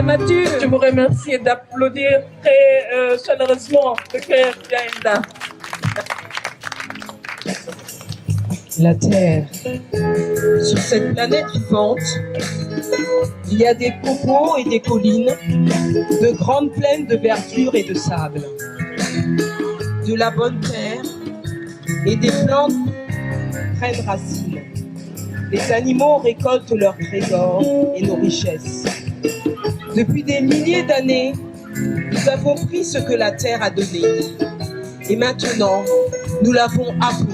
nature. Je vous remercie d'applaudir très chaleureusement le cœur d'Aïda. La Terre. Sur cette planète vivante, il y a des copeaux et des collines, de grandes plaines de verdure et de sable, de la bonne terre et des plantes prennent racine. Les animaux récoltent leurs trésors et nos richesses. Depuis des milliers d'années, nous avons pris ce que la terre a donné et maintenant, nous l'avons appauvri.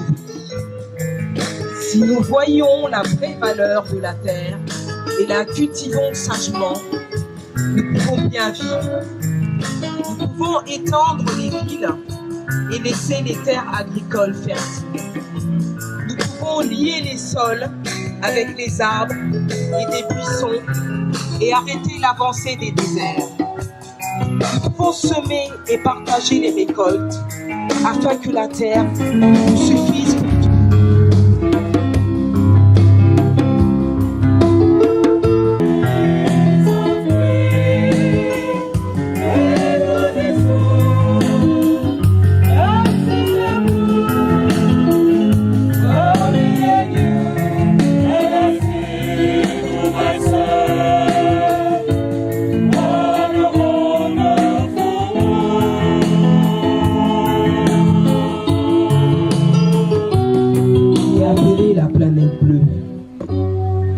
Si nous voyons la vraie valeur de la terre et la cultivons sagement, nous pouvons bien vivre. Nous pouvons étendre les villes et laisser les terres agricoles fertiles. Nous pouvons lier les sols avec les arbres et des buissons et arrêter l'avancée des déserts. Nous pouvons semer et partager les récoltes afin que la terre nous suffise pour tout.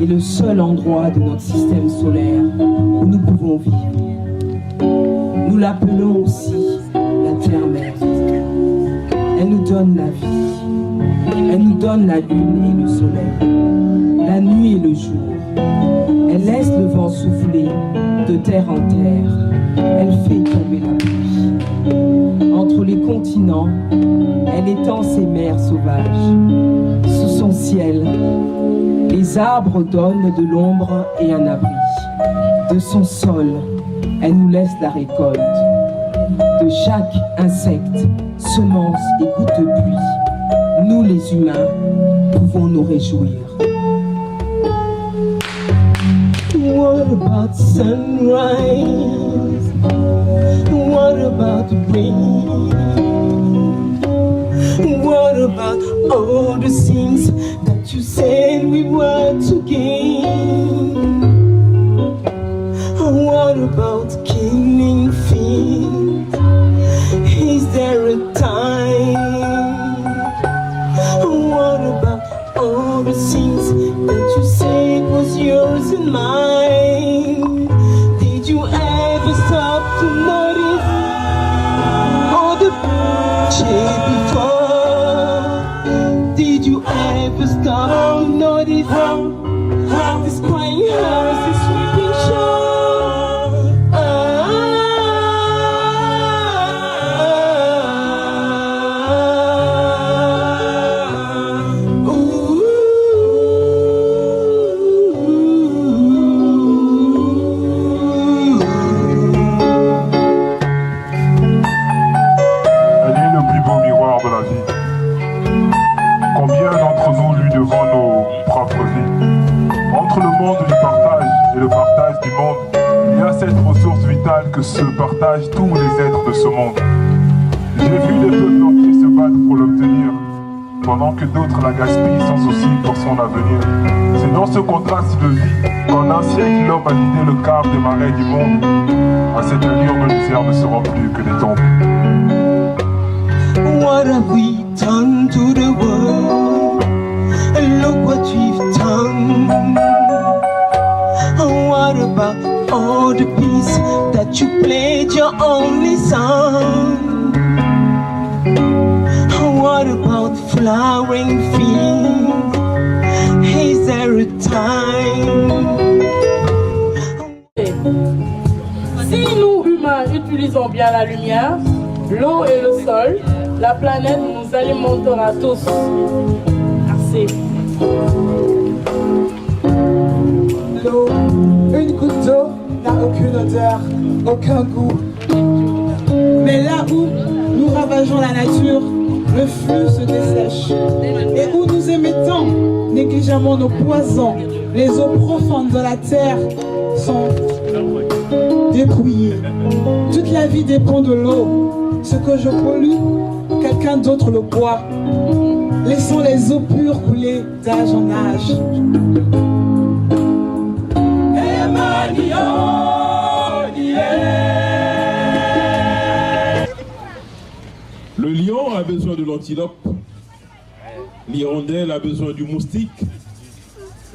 Est le seul endroit de notre système solaire où nous pouvons vivre. Nous l'appelons aussi la Terre-Mère. Elle nous donne la vie. Elle nous donne la lune et le soleil, la nuit et le jour. Elle laisse le vent souffler de terre en terre. Elle fait tomber la pluie. Entre les continents, elle étend ses mers sauvages. Sous son ciel, les arbres donnent de l'ombre et un abri. De son sol, elle nous laisse la récolte. De chaque insecte, semence et goutte de pluie, nous les humains pouvons nous réjouir. What about sunrise? What about rain? What about all the things that you said we were to gain? What about killing fiends? Is there a time? What about all the things that you said was yours and mine? Did you ever stop to notice all the shade before? Did you ever stop to notice this crying horse is sweeping shore? Que se partagent tous les êtres de ce monde. J'ai vu les peuples entiers se battre pour l'obtenir, pendant que d'autres la gaspillent sans souci pour son avenir. C'est dans ce contraste de vie qu'en un siècle l'homme a vidé le quart des marais du monde. À cette allure, nos déserts ne seront plus que des tombes. What have we done to the world? And look what we've done. What about all the peace that you played your only song? What about flowering fields? Is there a time? Si nous, humains, utilisons bien la lumière, l'eau et le sol, la planète nous alimentera tous. Merci. L'eau, une goutte d'eau n'a aucune odeur, aucun goût. Mais là où nous ravageons la nature, le flux se dessèche. Et où nous émettons négligemment nos poisons, les eaux profondes de la terre sont dépouillé. Toute la vie dépend de l'eau. Ce que je pollue, quelqu'un d'autre le boit. Laissons les eaux pures couler d'âge en âge. Le lion a besoin de l'antilope, l'hirondelle a besoin du moustique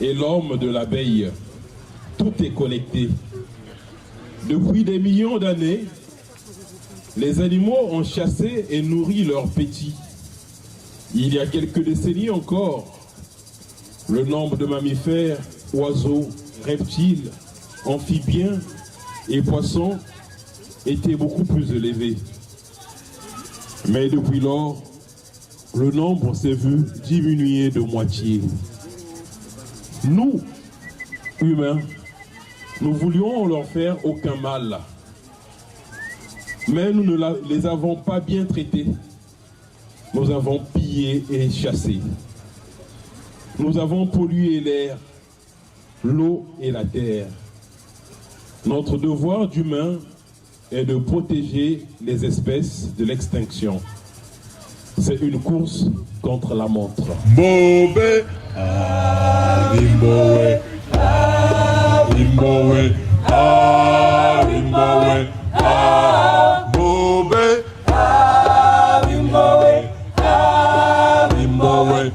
et l'homme de l'abeille. Tout est connecté. Depuis des millions d'années, les animaux ont chassé et nourri leurs petits. Il y a quelques décennies encore, le nombre de mammifères, oiseaux, reptiles, amphibiens et poissons était beaucoup plus élevé. Mais depuis lors, le nombre s'est vu diminuer de moitié. Nous, humains, nous voulions leur faire aucun mal. Mais nous ne les avons pas bien traités. Nous avons pillé et chassé. Nous avons pollué l'air, l'eau et la terre. Notre devoir d'humain est de protéger les espèces de l'extinction. C'est une course contre la montre. Bobé, Rimboé, Rimboé, Rimboé, Bobé, Rimboé, Rimboé,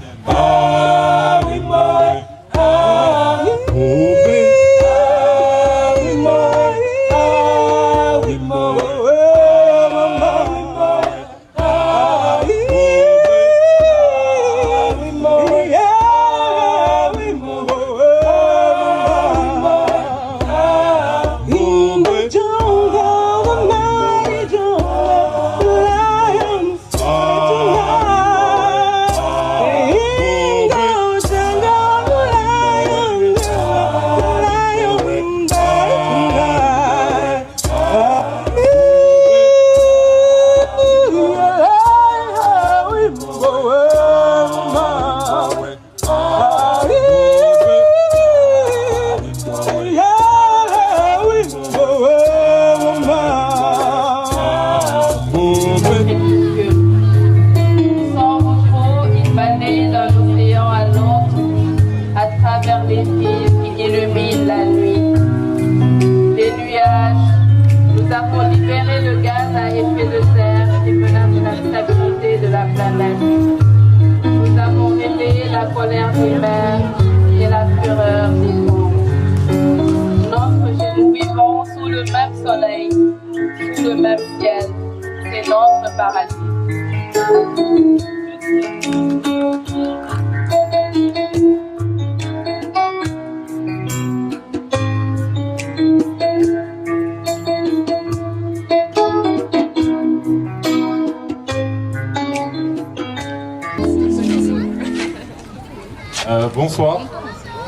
Bonsoir.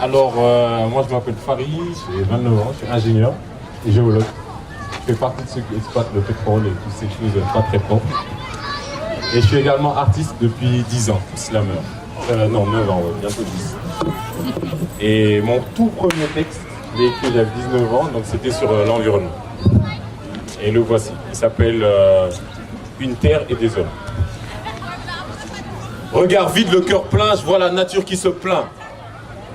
Alors, moi je m'appelle Farid, j'ai 29 ans, je suis ingénieur et géologue. Je fais partie de ceux qui exploitent le pétrole et toutes ces choses pas très propres. Et je suis également artiste depuis 10 ans, slammer. Non, 9 ans, ouais, bientôt 10. Et mon tout premier texte, je l'ai écrit j'avais 19 ans, donc c'était sur l'environnement. Et le voici, il s'appelle Une terre et des hommes. Regard vide, le cœur plein, je vois la nature qui se plaint.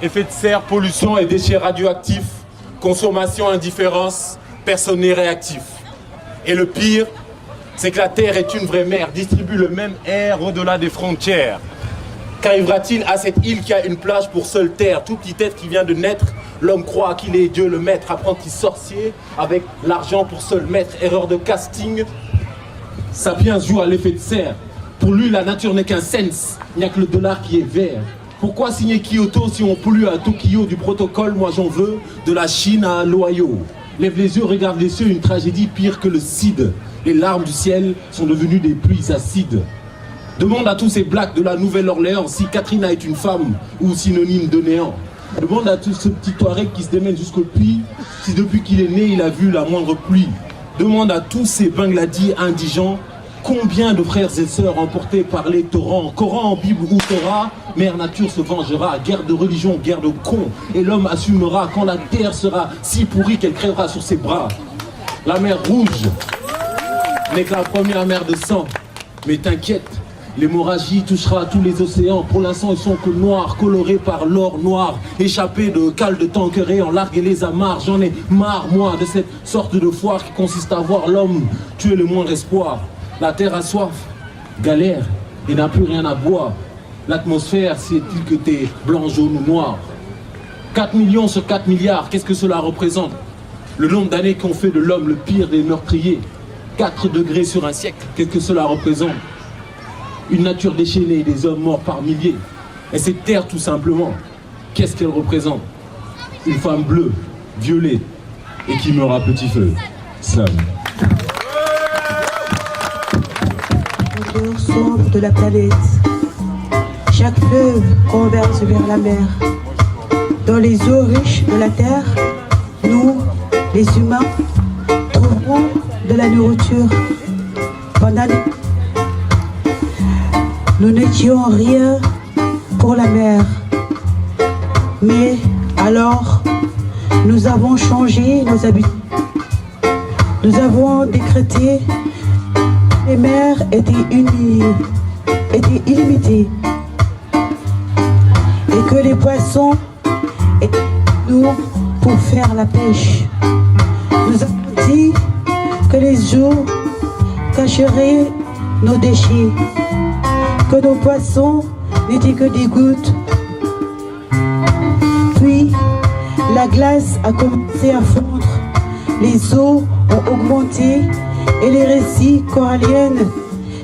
Effet de serre, pollution et déchets radioactifs, consommation, indifférence, personne n'est réactif. Et le pire, c'est que la Terre est une vraie mère, distribue le même air au-delà des frontières. Qu'arrivera-t-il à cette île qui a une plage pour seule terre? Tout petit être qui vient de naître, l'homme croit qu'il est Dieu le maître, apprenti sorcier, avec l'argent pour seul maître. Erreur de casting, Sapiens joue à l'effet de serre. Pour lui, la nature n'est qu'un sens, il n'y a que le dollar qui est vert. Pourquoi signer Kyoto si on pollue à Tokyo du protocole? Moi j'en veux, de la Chine à l'Ohio. Lève les yeux, regarde les cieux, une tragédie pire que le CID. Les larmes du ciel sont devenues des pluies acides. Demande à tous ces blacks de la Nouvelle-Orléans si Katrina est une femme ou synonyme de néant. Demande à tout ce petit Touareg qui se démène jusqu'au puits si depuis qu'il est né il a vu la moindre pluie. Demande à tous ces Bangladis indigents combien de frères et sœurs emportés par les torrents. Coran, Bible ou Torah, Mère Nature se vengera. Guerre de religion, guerre de cons. Et l'homme assumera quand la terre sera si pourrie qu'elle crèvera sur ses bras. La mer Rouge n'est que la première mer de sang. Mais t'inquiète, l'hémorragie touchera tous les océans. Pour l'instant, ils sont que noirs, colorés par l'or noir. Échappés de cales de tanqueray, en largue et les amarres. J'en ai marre, moi, de cette sorte de foire qui consiste à voir l'homme tuer le moindre espoir. La terre a soif, galère, et n'a plus rien à boire. L'atmosphère, c'est-il que t'es blanc, jaune ou noir? 4 millions sur 4 milliards, qu'est-ce que cela représente? Le nombre d'années qu'on fait de l'homme le pire des meurtriers. 4 degrés sur un siècle, qu'est-ce que cela représente? Une nature déchaînée, des hommes morts par milliers. Et cette terre, tout simplement, qu'est-ce qu'elle représente? Une femme bleue, violée, et qui meurt à petit feu. Slam. Au sombre de la planète, chaque fleuve converge vers la mer. Dans les eaux riches de la terre, nous, les humains, trouverons de la nourriture. Pendant nous n'étions rien pour la mer. Mais alors, nous avons changé nos habitudes. Nous avons décrété que les mers étaient illimitées et que les poissons étaient nous pour faire la pêche. Nous avons dit que les eaux cacheraient nos déchets, que nos poissons n'étaient que des gouttes. Puis, la glace a commencé à fondre, les eaux ont augmenté et les récifs coralliens,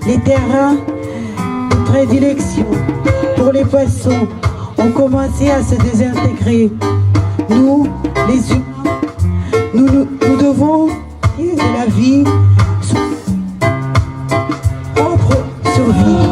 les terrains de prédilection pour les poissons ont commencé à se désintégrer. Nous, les humains, nous devons vivre de la vie sous notre propre survie.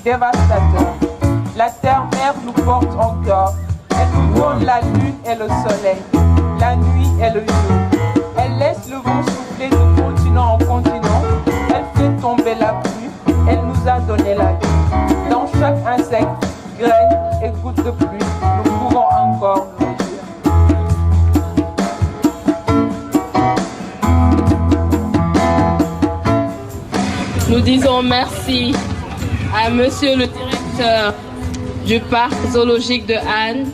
Dévastateur. La terre-mère nous porte encore. Elle nous donne la lune et le soleil, la nuit et le jour. Elle laisse le vent souffler de continent en continent. Elle fait tomber la pluie. Elle nous a donné la vie. Dans chaque insecte, graine et goutte de pluie, nous pouvons encore nous dire. Nous disons merci à Monsieur le directeur du parc zoologique de Hann,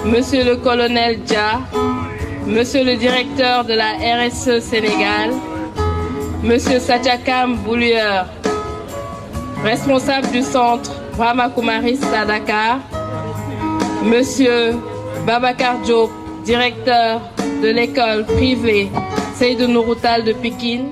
Monsieur le colonel Dia, Monsieur le directeur de la RSE Sénégal, Monsieur Satyakam Boulieur, responsable du centre Brahma Kumaris à Dakar, Monsieur Babacar Diop, directeur de l'école privée Seydou Nourou Tall de Pikine,